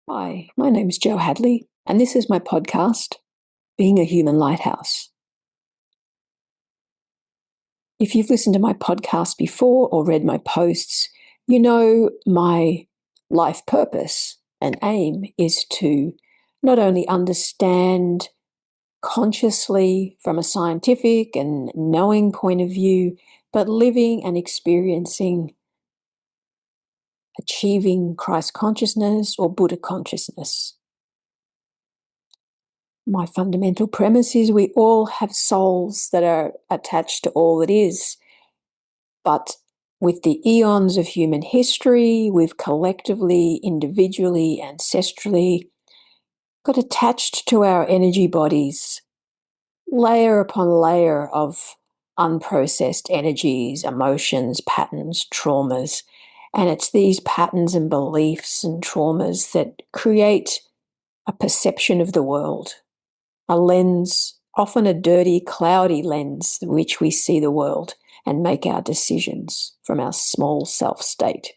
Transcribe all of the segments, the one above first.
Hi, my name's Jo Hadley, and this is my podcast, Being a Human Lighthouse. If you've listened to my podcast before or read my posts, you know my life purpose and aim is to not only understand consciously from a scientific and knowing point of view, but living and experiencing, achieving Christ consciousness or Buddha consciousness. My fundamental premise is we all have souls that are attached to all that is. But with the eons of human history, we've collectively, individually, ancestrally got attached to our energy bodies, layer upon layer of unprocessed energies, emotions, patterns, traumas. And it's these patterns and beliefs and traumas that create a perception of the world, a lens, often a dirty, cloudy lens through which we see the world and make our decisions from our small self state.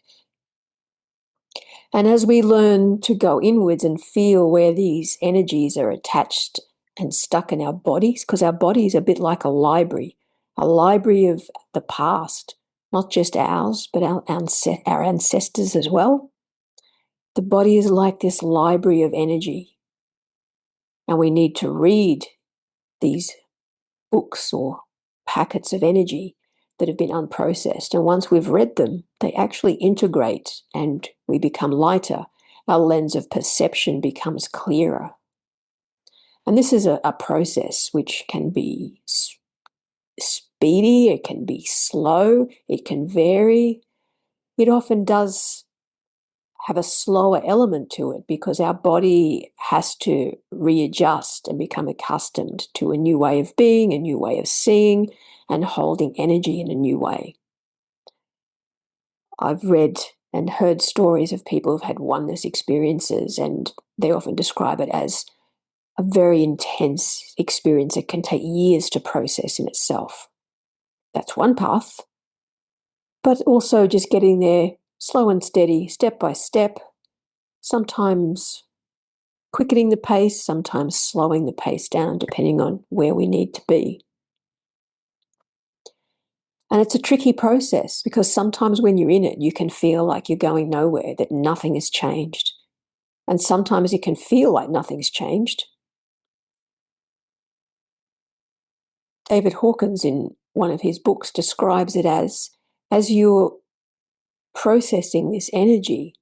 And as we learn to go inwards and feel where these energies are attached and stuck in our bodies, because our body is a bit like a library of the past, not just ours, but our ancestors as well. The body is like this library of energy, and we need to read these books or packets of energy that have been unprocessed. And once we've read them, they actually integrate and we become lighter. Our lens of perception becomes clearer. And this is a process which can be speedy, it can be slow, it can vary. It often does have a slower element to it because our body has to readjust and become accustomed to a new way of being, a new way of seeing, and holding energy in a new way. I've read and heard stories of people who've had oneness experiences, and they often describe it as a very intense experience that can take years to process in itself. That's one path, but also just getting there slow and steady, step by step, sometimes quickening the pace, sometimes slowing the pace down, depending on where we need to be. And it's a tricky process because sometimes when you're in it, you can feel like you're going nowhere, that nothing has changed. And sometimes it can feel like nothing's changed. David Hawkins, in one of his books, describes it as you're processing this energy,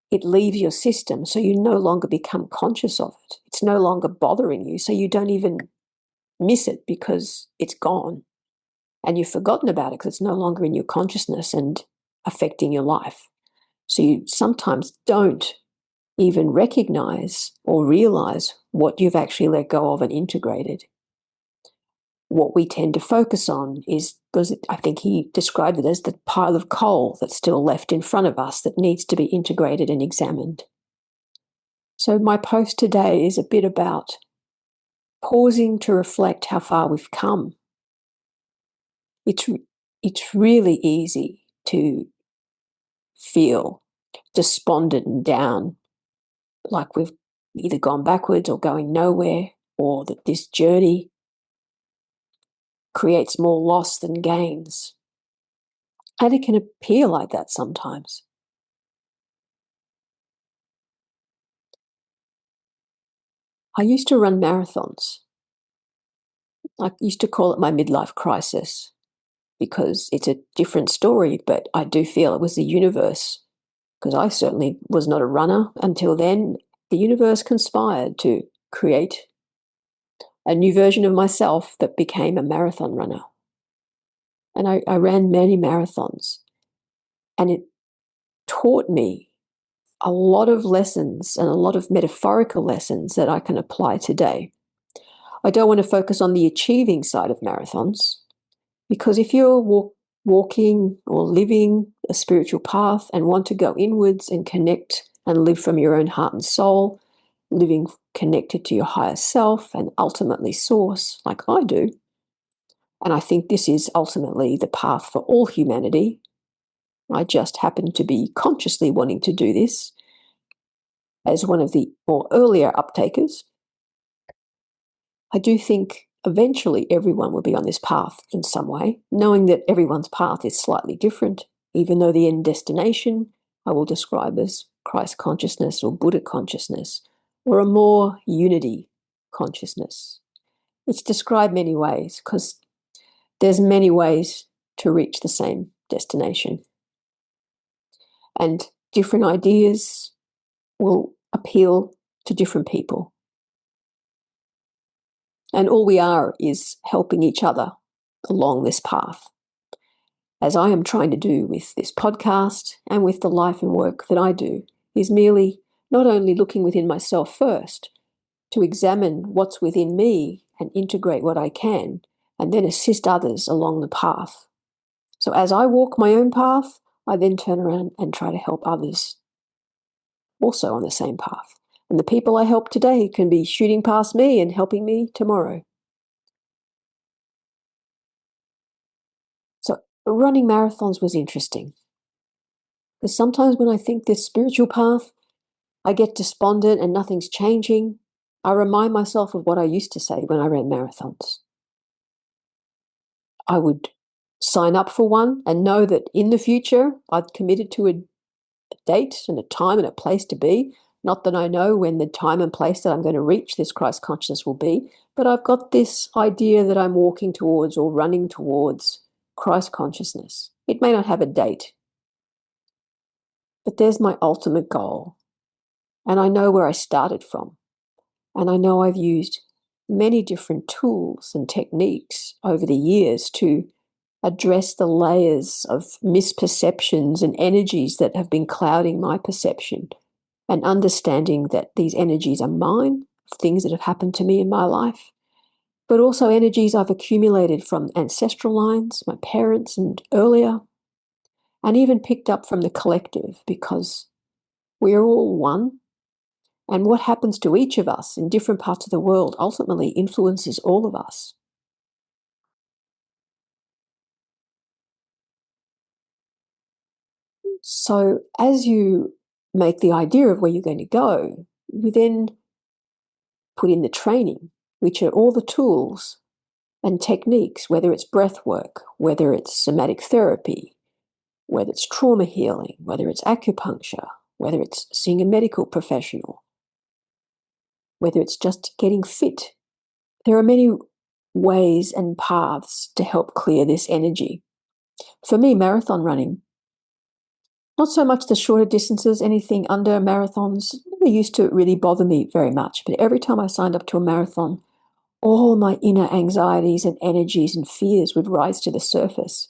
it leaves your system, so you no longer become conscious of it. It's no longer bothering you, so you don't even miss it because it's gone. And you've forgotten about it because it's no longer in your consciousness and affecting your life. So you sometimes don't even recognize or realize what you've actually let go of and integrated. What we tend to focus on is, because I think he described it as the pile of coal that's still left in front of us that needs to be integrated and examined. So my post today is a bit about pausing to reflect how far we've come. It's really easy to feel despondent and down, like we've either gone backwards or going nowhere, or that this journey creates more loss than gains. And it can appear like that sometimes. I used to run marathons. I used to call it my midlife crisis because it's a different story, but I do feel it was the universe, because I certainly was not a runner until then. The universe conspired to create a new version of myself that became a marathon runner. And I ran many marathons, and it taught me a lot of lessons and a lot of metaphorical lessons that I can apply today. I don't want to focus on the achieving side of marathons, because if you're walking or living a spiritual path and want to go inwards and connect and live from your own heart and soul, living connected to your higher self and ultimately source, like I do, and I think this is ultimately the path for all humanity. I just happen to be consciously wanting to do this. as one of the more earlier uptakers, I do think eventually everyone will be on this path in some way, knowing that everyone's path is slightly different, even though the end destination I will describe as Christ consciousness or Buddha consciousness, or a more unity consciousness. It's described many ways because there's many ways to reach the same destination. And different ideas will appeal to different people. And all we are is helping each other along this path, as I am trying to do with this podcast and with the life and work that I do, is merely not only looking within myself first to examine what's within me and integrate what I can, and then assist others along the path. So as I walk my own path, I then turn around and try to help others also on the same path. And the people I help today can be shooting past me and helping me tomorrow. So running marathons was interesting. Because sometimes when I think this spiritual path, I get despondent and nothing's changing. I remind myself of what I used to say when I ran marathons. I would sign up for one and know that in the future I'd committed to a date and a time and a place to be. Not that I know when the time and place that I'm going to reach this Christ consciousness will be, but I've got this idea that I'm walking towards or running towards Christ consciousness. It may not have a date, but there's my ultimate goal. And I know where I started from. And I know I've used many different tools and techniques over the years to address the layers of misperceptions and energies that have been clouding my perception, and understanding that these energies are mine, things that have happened to me in my life, but also energies I've accumulated from ancestral lines, my parents and earlier, and even picked up from the collective, because we are all one. And what happens to each of us in different parts of the world ultimately influences all of us. So as you make the idea of where you're going to go, you then put in the training, which are all the tools and techniques, whether it's breath work, whether it's somatic therapy, whether it's trauma healing, whether it's acupuncture, whether it's seeing a medical professional, whether it's just getting fit. There are many ways and paths to help clear this energy. For me, marathon running, not so much the shorter distances, anything under marathons, never used to really bother me very much. But every time I signed up to a marathon, all my inner anxieties and energies and fears would rise to the surface.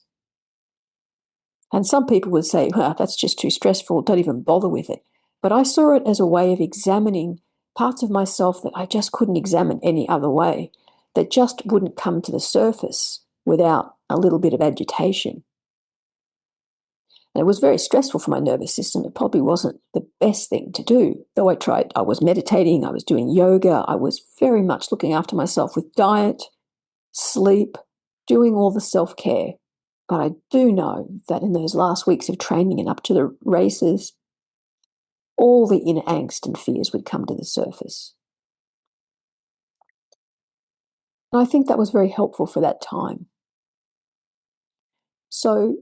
And some people would say, well, that's just too stressful, don't even bother with it. But I saw it as a way of examining parts of myself that I just couldn't examine any other way, that just wouldn't come to the surface without a little bit of agitation. And it was very stressful for my nervous system. It probably wasn't the best thing to do. Though I tried, I was meditating, I was doing yoga, I was very much looking after myself with diet, sleep, doing all the self-care. But I do know that in those last weeks of training and up to the races, all the inner angst and fears would come to the surface. And I think that was very helpful for that time. So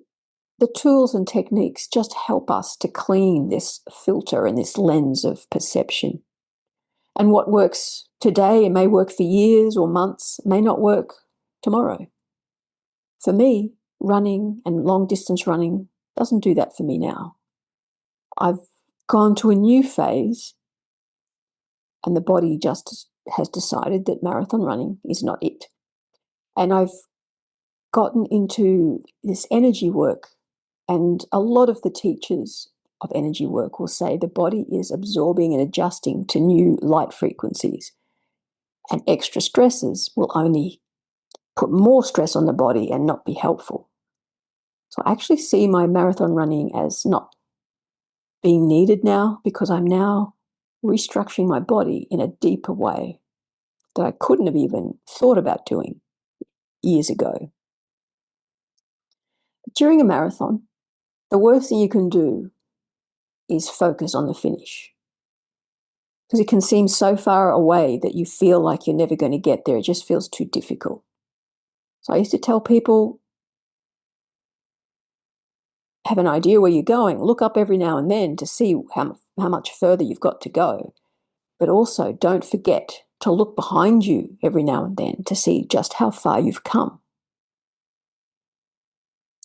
the tools and techniques just help us to clean this filter and this lens of perception. And what works today, it may work for years or months, may not work tomorrow. For me, running and long distance running doesn't do that for me now. I've gone to a new phase, and the body just has decided that marathon running is not it. And I've gotten into this energy work, and a lot of the teachers of energy work will say the body is absorbing and adjusting to new light frequencies, and extra stresses will only put more stress on the body and not be helpful. So I actually see my marathon running as not being needed now, because I'm now restructuring my body in a deeper way that I couldn't have even thought about doing years ago. During a marathon, the worst thing you can do is focus on the finish. Because it can seem so far away that you feel like you're never going to get there. It just feels too difficult. So I used to tell people, have an idea where you're going, look up every now and then to see how much further you've got to go. But also don't forget to look behind you every now and then to see just how far you've come.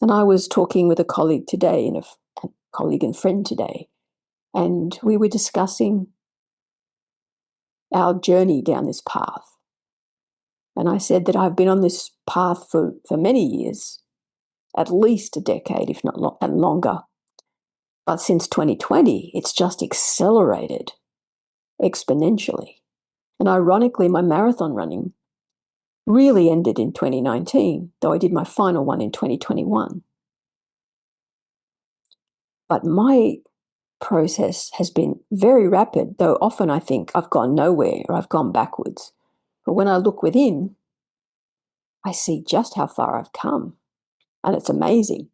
And I was talking with a colleague today, a colleague and friend today, and we were discussing our journey down this path. And I said that I've been on this path for many years, at least a decade, if not and longer. But since 2020, it's just accelerated exponentially. And ironically, my marathon running really ended in 2019, though I did my final one in 2021. But my process has been very rapid, though often I think I've gone nowhere or I've gone backwards. But when I look within, I see just how far I've come, and it's amazing.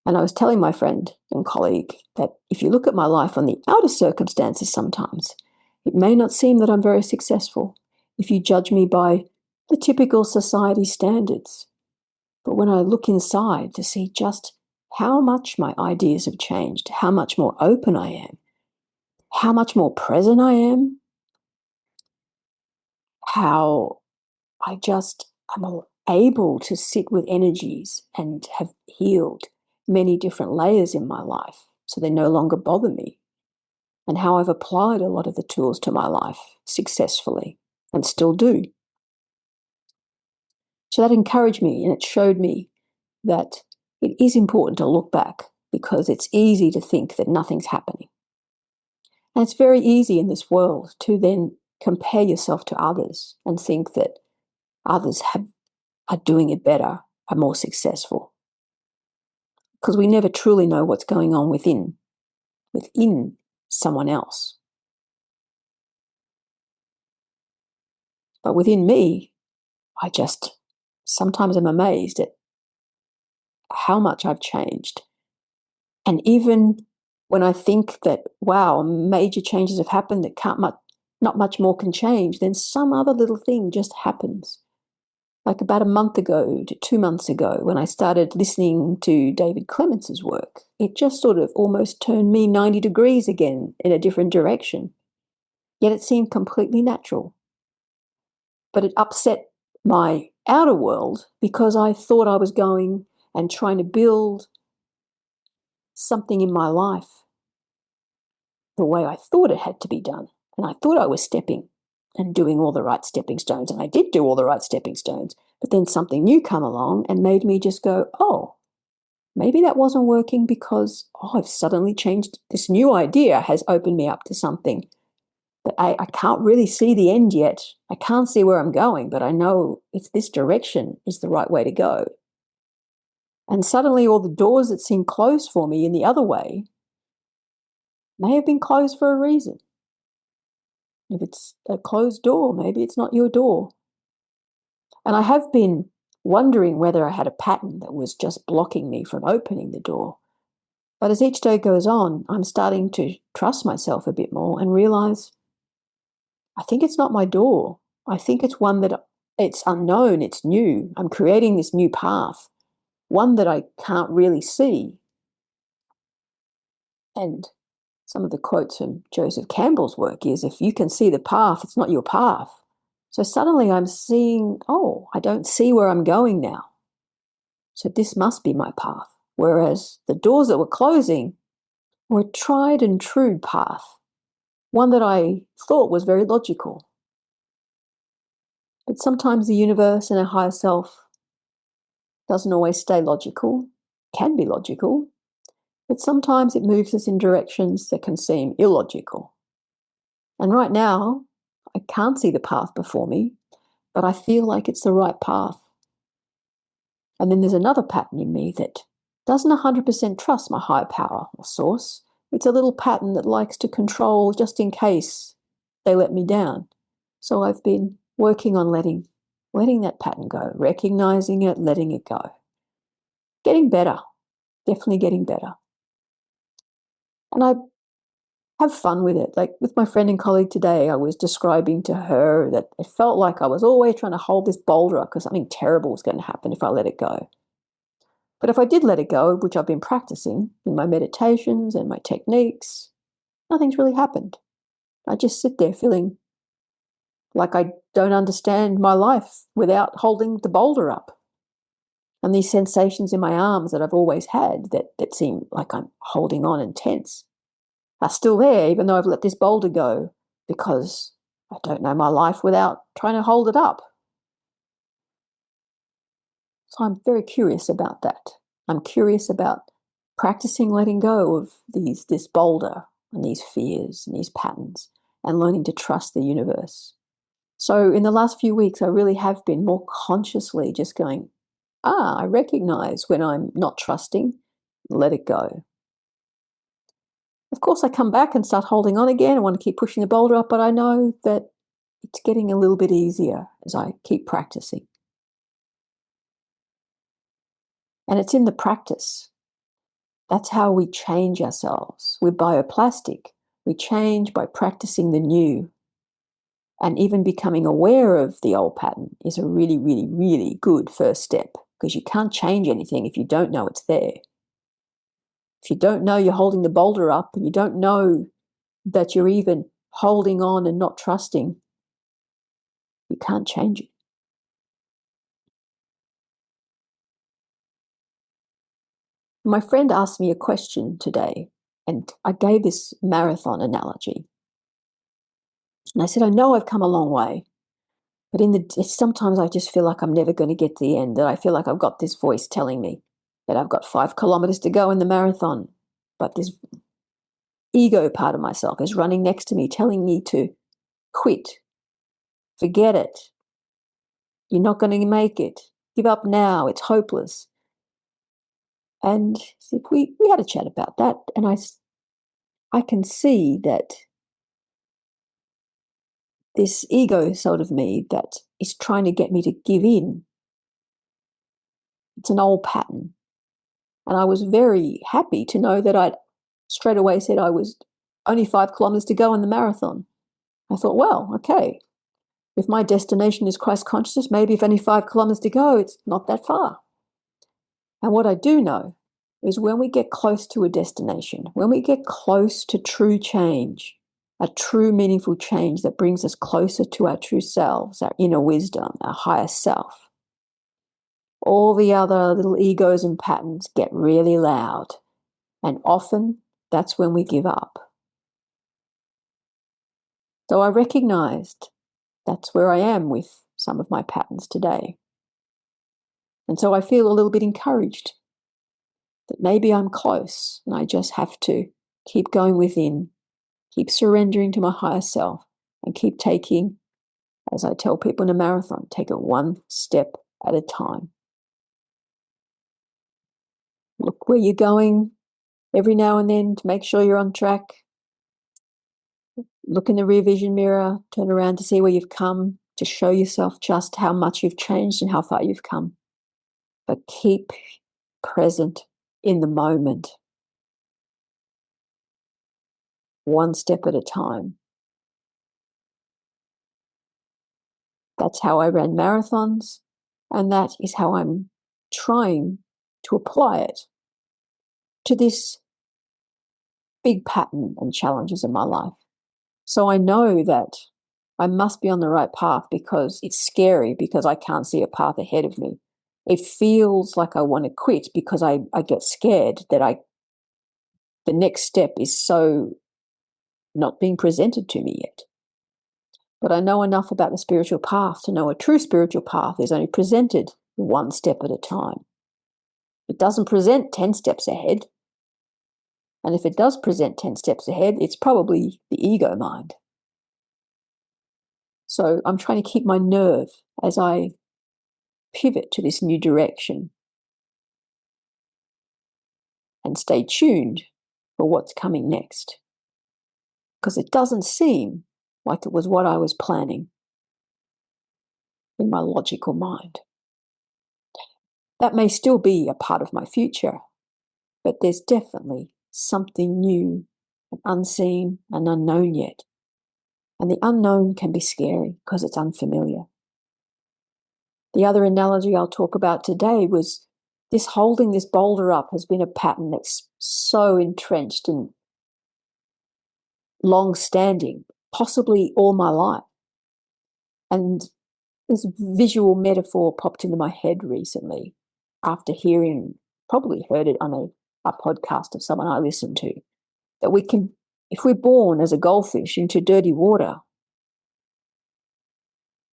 And I was telling my friend and colleague that if you look at my life on the outer circumstances sometimes, it may not seem that I'm very successful if you judge me by the typical society standards. But when I look inside to see just how much my ideas have changed, how much more open I am, how much more present I am, how I'm able to sit with energies and have healed many different layers in my life so they no longer bother me, and how I've applied a lot of the tools to my life successfully and still do. So that encouraged me, and it showed me that it is important to look back because it's easy to think that nothing's happening. And it's very easy in this world to then compare yourself to others and think that others are doing it better, are more successful. Because we never truly know what's going on within someone else. But within me, sometimes I'm amazed at how much I've changed. And even when I think that, wow, major changes have happened that not much more can change, then some other little thing just happens. Like about a month ago to 2 months ago, when I started listening to David Clemence's work, it just sort of almost turned me 90 degrees again in a different direction. Yet it seemed completely natural. But it upset my outer world because I thought I was going and trying to build something in my life the way I thought it had to be done. And I thought I was stepping and doing all the right stepping stones. And I did do all the right stepping stones. But then something new come along and made me just go, oh, maybe that wasn't working because I've suddenly changed. This new idea has opened me up to something that I can't really see the end yet. I can't see where I'm going, but I know it's this direction is the right way to go. And suddenly all the doors that seemed closed for me in the other way may have been closed for a reason. If it's a closed door, maybe it's not your door. And I have been wondering whether I had a pattern that was just blocking me from opening the door. But as each day goes on, I'm starting to trust myself a bit more and realize I think it's not my door. I think it's one that it's unknown, it's new. I'm creating this new path, one that I can't really see. And some of the quotes from Joseph Campbell's work is, if you can see the path, it's not your path. So suddenly I'm seeing, oh, I don't see where I'm going now. So this must be my path. Whereas the doors that were closing were a tried and true path, one that I thought was very logical. But sometimes the universe and our higher self doesn't always stay logical, can be logical, but sometimes it moves us in directions that can seem illogical. And right now, I can't see the path before me, but I feel like it's the right path. And then there's another pattern in me that doesn't 100% trust my higher power or source. It's a little pattern that likes to control just in case they let me down. So I've been working on letting that pattern go, recognizing it, letting it go. Getting better, definitely getting better. And have fun with it. Like with my friend and colleague today, I was describing to her that it felt like I was always trying to hold this boulder up because something terrible was going to happen if I let it go. But if I did let it go, which I've been practicing in my meditations and my techniques, nothing's really happened. I just sit there feeling like I don't understand my life without holding the boulder up. And these sensations in my arms that I've always had that seem like I'm holding on and tense are still there, even though I've let this boulder go, because I don't know my life without trying to hold it up. So I'm very curious about that. I'm curious about practicing letting go of this boulder and these fears and these patterns and learning to trust the universe. So in the last few weeks, I really have been more consciously just going, I recognize when I'm not trusting, let it go. Of course, I come back and start holding on again. I want to keep pushing the boulder up, but I know that it's getting a little bit easier as I keep practicing. And it's in the practice. That's how we change ourselves. We're bioplastic. We change by practicing the new. And even becoming aware of the old pattern is a really, really, really good first step, because you can't change anything if you don't know it's there. If you don't know you're holding the boulder up and you don't know that you're even holding on and not trusting, you can't change it. My friend asked me a question today, and I gave this marathon analogy. And I said, I know I've come a long way, but sometimes I just feel like I'm never going to get to the end, that I feel like I've got this voice telling me that I've got 5 kilometers to go in the marathon. But this ego part of myself is running next to me, telling me to quit, forget it, you're not going to make it, give up now, it's hopeless. And we had a chat about that, and I can see that this ego side of me that is trying to get me to give in, it's an old pattern. And I was very happy to know that I'd straight away said I was only 5 kilometers to go in the marathon. I thought, well, okay, if my destination is Christ consciousness, maybe if only 5 kilometers to go, it's not that far. And what I do know is when we get close to a destination, when we get close to true change, a true meaningful change that brings us closer to our true selves, our inner wisdom, our higher self, all the other little egos and patterns get really loud. And often that's when we give up. So I recognized that's where I am with some of my patterns today. And so I feel a little bit encouraged that maybe I'm close and I just have to keep going within, keep surrendering to my higher self, and keep taking, as I tell people in a marathon, take it one step at a time. Look where you're going every now and then to make sure you're on track. Look in the rear vision mirror, turn around to see where you've come, to show yourself just how much you've changed and how far you've come. But keep present in the moment, one step at a time. That's how I ran marathons, and that is how I'm trying to apply it to this big pattern and challenges in my life. So I know that I must be on the right path, because it's scary because I can't see a path ahead of me. It feels like I want to quit because I get scared that the next step is so not being presented to me yet. But I know enough about the spiritual path to know a true spiritual path is only presented one step at a time. It doesn't present 10 steps ahead. And if it does present 10 steps ahead, it's probably the ego mind. So I'm trying to keep my nerve as I pivot to this new direction and stay tuned for what's coming next. Because it doesn't seem like it was what I was planning in my logical mind. That may still be a part of my future, but there's definitely something new and unseen and unknown yet. And the unknown can be scary because it's unfamiliar. The other analogy I'll talk about today was this holding this boulder up has been a pattern that's so entrenched and long-standing, possibly all my life. And this visual metaphor popped into my head recently after probably heard it on a podcast of someone I listened to, that we can, if we're born as a goldfish into dirty water,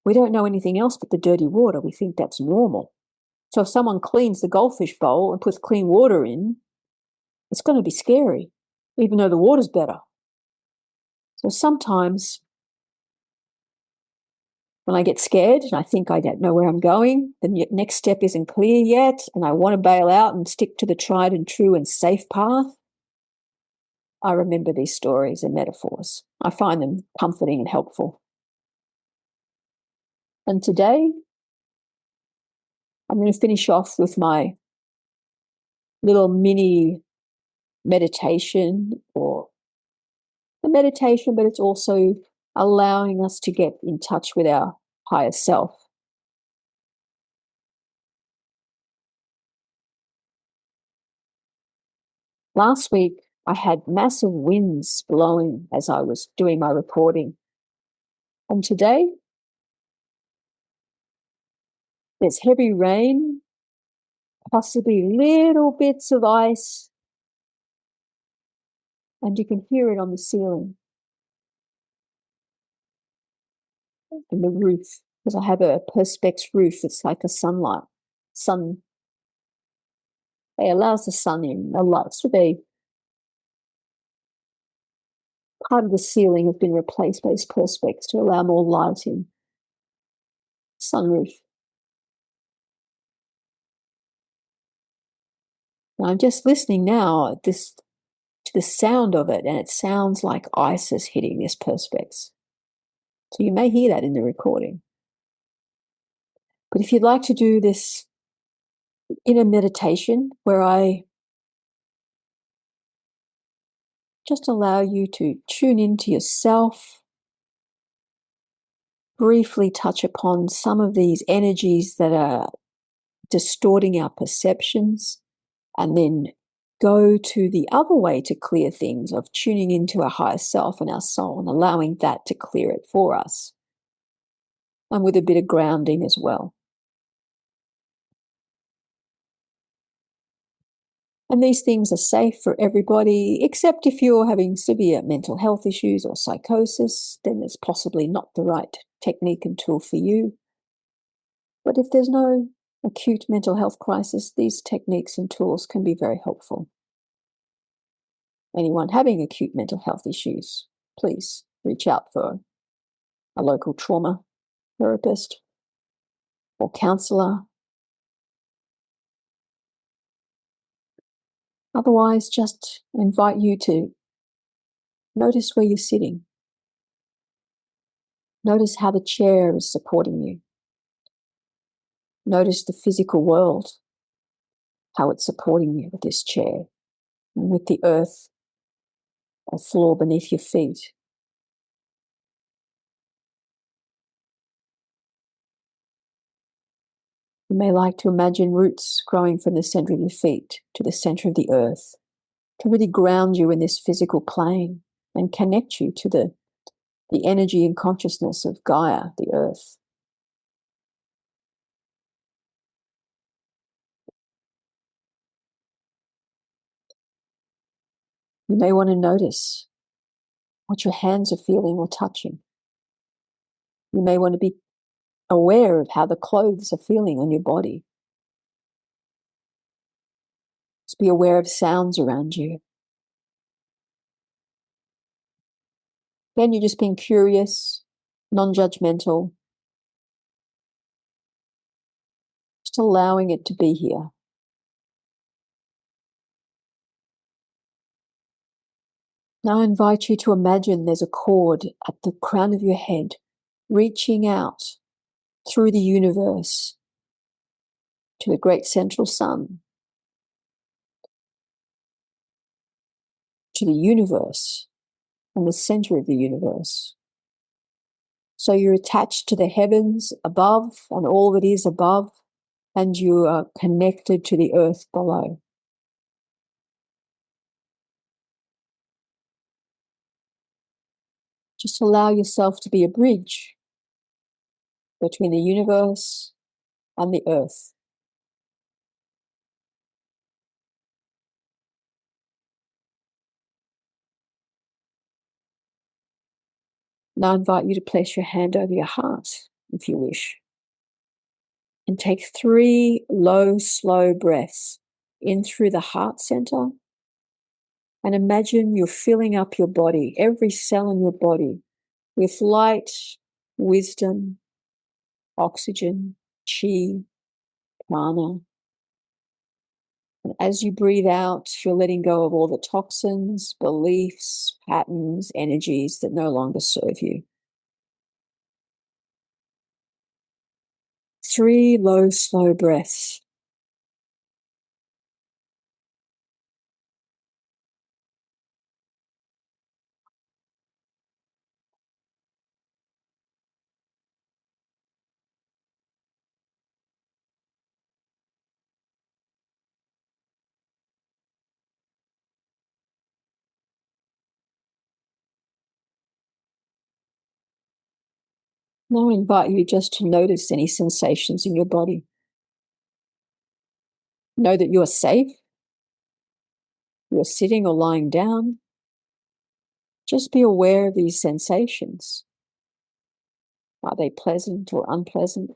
we don't know anything else but the dirty water. We think that's normal. So if someone cleans the goldfish bowl and puts clean water in, it's going to be scary, even though the water's better. So sometimes when I get scared and I think I don't know where I'm going, the next step isn't clear yet, and I want to bail out and stick to the tried and true and safe path, I remember these stories and metaphors. I find them comforting and helpful. And today, I'm going to finish off with my little mini meditation, or the meditation, but it's also allowing us to get in touch with our higher self. Last week, I had massive winds blowing as I was doing my reporting. And today, there's heavy rain, possibly little bits of ice, and you can hear it on the ceiling and the roof, because I have a perspex roof that's like a sun. It allows the sun in a lot. So part of the ceiling has been replaced by this perspex to allow more light in. Sunroof. And I'm just listening now to the sound of it, and it sounds like ice is hitting this perspex. So you may hear that in the recording. But if you'd like to do this inner meditation where I just allow you to tune into yourself, briefly touch upon some of these energies that are distorting our perceptions, and then go to the other way to clear things of tuning into our higher self and our soul and allowing that to clear it for us, and with a bit of grounding as well. And these things are safe for everybody, except if you're having severe mental health issues or psychosis, then it's possibly not the right technique and tool for you. But if there's no acute mental health crisis, these techniques and tools can be very helpful. Anyone having acute mental health issues, please reach out for a local trauma therapist or counsellor. Otherwise, just invite you to notice where you're sitting. Notice how the chair is supporting you. Notice the physical world, how it's supporting you with this chair and with the earth or floor beneath your feet. You may like to imagine roots growing from the center of your feet to the center of the earth to really ground you in this physical plane and connect you to the energy and consciousness of Gaia, the earth. You may want to notice what your hands are feeling or touching. You may want to be aware of how the clothes are feeling on your body. Just be aware of sounds around you. Then you're just being curious, non-judgmental, just allowing it to be here. Now I invite you to imagine there's a cord at the crown of your head, reaching out through the universe to the great central sun, to to the universe and the center of the universe. So you're attached to the heavens above and all that is above, and you are connected to the earth below. Just allow yourself to be a bridge between the universe and the earth. Now I invite you to place your hand over your heart, if you wish, and take 3 low, slow breaths in through the heart center, and imagine you're filling up your body, every cell in your body, with light, wisdom, oxygen, chi, prana. And as you breathe out, you're letting go of all the toxins, beliefs, patterns, energies that no longer serve you. 3 low, slow breaths. Now I invite you just to notice any sensations in your body. Know that you're safe. You're sitting or lying down. Just be aware of these sensations. Are they pleasant or unpleasant?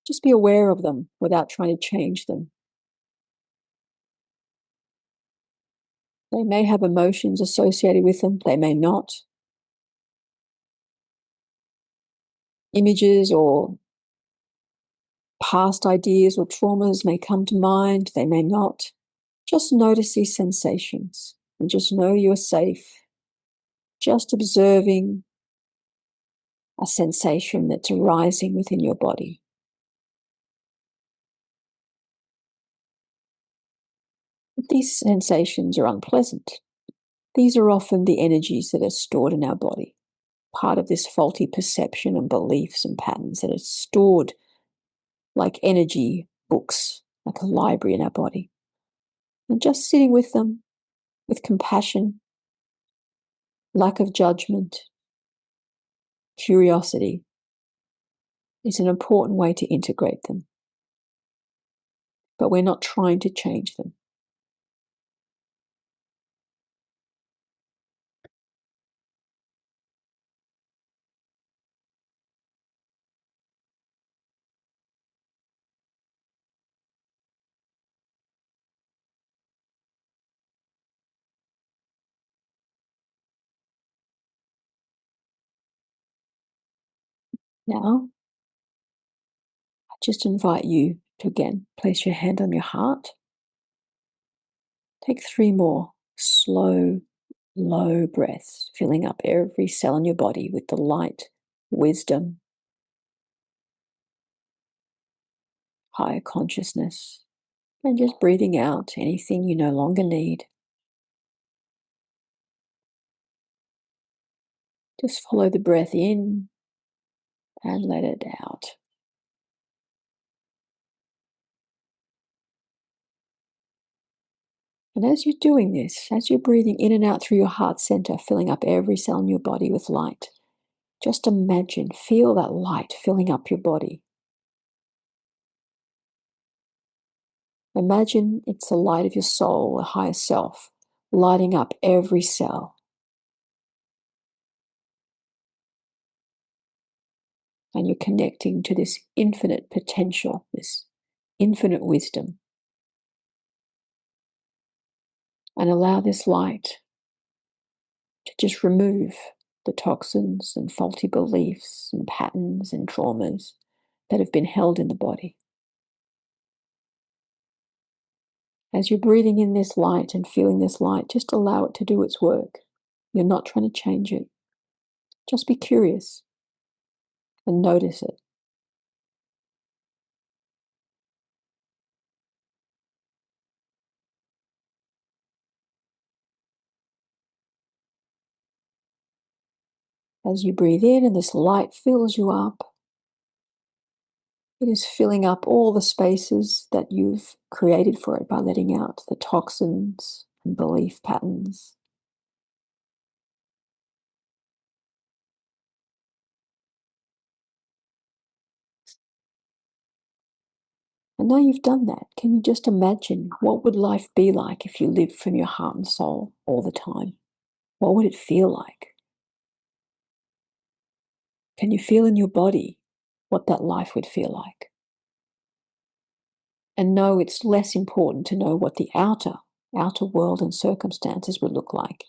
Just be aware of them without trying to change them. They may have emotions associated with them. They may not. Images or past ideas or traumas may come to mind. They may not. Just notice these sensations and just know you're safe. Just observing a sensation that's arising within your body. If these sensations are unpleasant, these are often the energies that are stored in our body, part of this faulty perception and beliefs and patterns that are stored like energy books, like a library in our body. And just sitting with them with compassion, lack of judgment, curiosity is an important way to integrate them. But we're not trying to change them. Now, I just invite you to again place your hand on your heart. Take 3 more slow, low breaths, filling up every cell in your body with the light, wisdom, higher consciousness, and just breathing out anything you no longer need. Just follow the breath in and let it out. And as you're doing this, as you're breathing in and out through your heart center, filling up every cell in your body with light, just imagine, feel that light filling up your body. Imagine it's the light of your soul, the higher self, lighting up every cell. And you're connecting to this infinite potential, this infinite wisdom. And allow this light to just remove the toxins and faulty beliefs and patterns and traumas that have been held in the body. As you're breathing in this light and feeling this light, just allow it to do its work. You're not trying to change it. Just be curious and notice it. As you breathe in and this light fills you up, it is filling up all the spaces that you've created for it by letting out the toxins and belief patterns. And now you've done that, can you just imagine what would life be like if you lived from your heart and soul all the time? What would it feel like? Can you feel in your body what that life would feel like? And know it's less important to know what the outer world and circumstances would look like.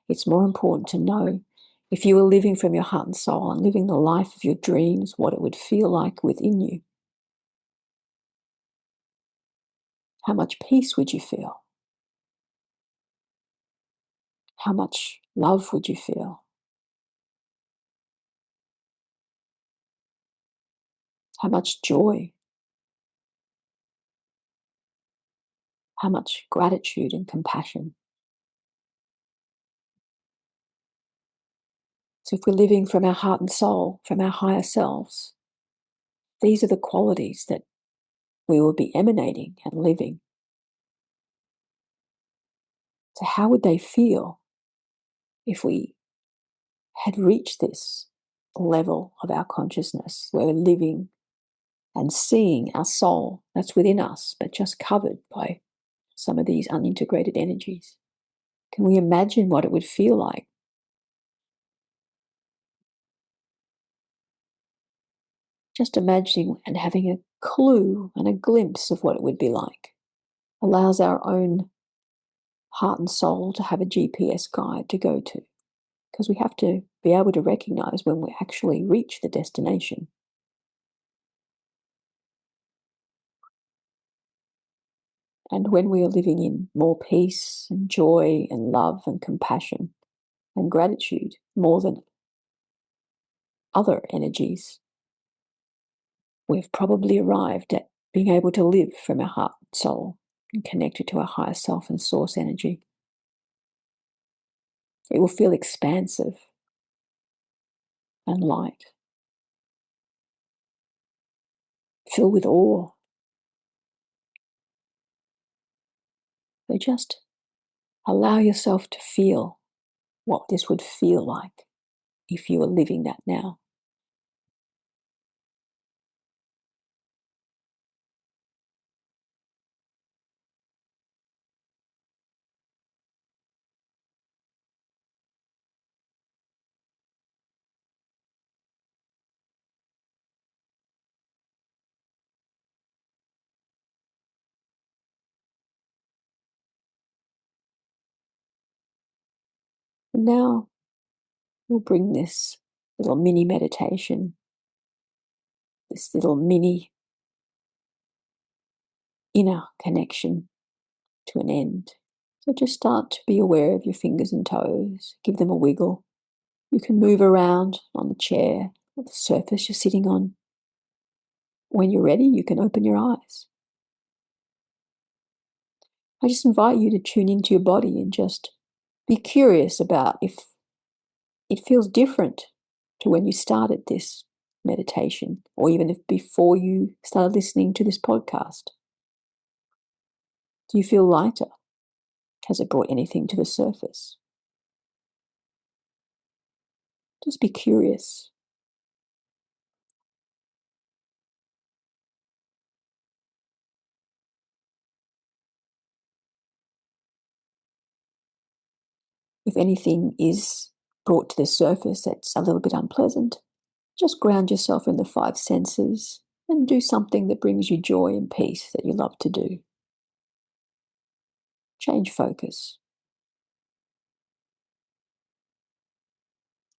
It's more important to know if you were living from your heart and soul and living the life of your dreams, what it would feel like within you. How much peace would you feel? How much love would you feel? How much joy? How much gratitude and compassion? So if we're living from our heart and soul, from our higher selves, these are the qualities that we will be emanating and living. So how would they feel if we had reached this level of our consciousness where we're living and seeing our soul that's within us, but just covered by some of these unintegrated energies? Can we imagine what it would feel like? Just imagining and having a clue and a glimpse of what it would be like allows our own heart and soul to have a GPS guide to go to, because we have to be able to recognize when we actually reach the destination. And when we are living in more peace and joy and love and compassion and gratitude more than other energies, we've probably arrived at being able to live from our heart and soul and connected to our higher self and source energy. It will feel expansive and light, filled with awe. So just allow yourself to feel what this would feel like if you were living that now. And now we'll bring this little mini meditation, this little mini inner connection to an end. So just start to be aware of your fingers and toes, give them a wiggle. You can move around on the chair or the surface you're sitting on. When you're ready, you can open your eyes. I just invite you to tune into your body and just be curious about if it feels different to when you started this meditation, or even if before you started listening to this podcast. Do you feel lighter? Has it brought anything to the surface? Just be curious. If anything is brought to the surface that's a little bit unpleasant, just ground yourself in the five senses and do something that brings you joy and peace that you love to do. Change focus.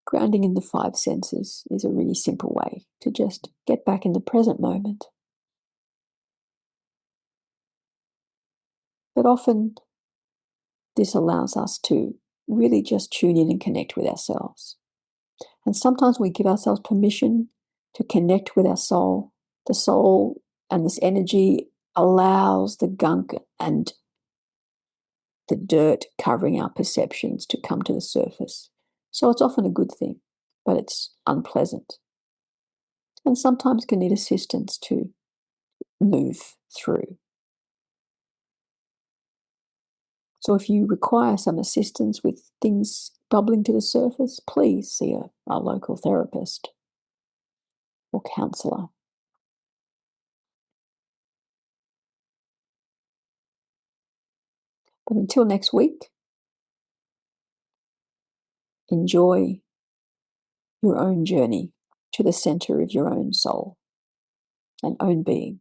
Grounding in the five senses is a really simple way to just get back in the present moment. But often this allows us to really just tune in and connect with ourselves. And sometimes we give ourselves permission to connect with our soul. The soul and this energy allows the gunk and the dirt covering our perceptions to come to the surface. So it's often a good thing. but it's unpleasant. And sometimes can need assistance to move through. So if you require some assistance with things bubbling to the surface, please see a local therapist or counsellor. But until next week, enjoy your own journey to the center of your own soul and own being.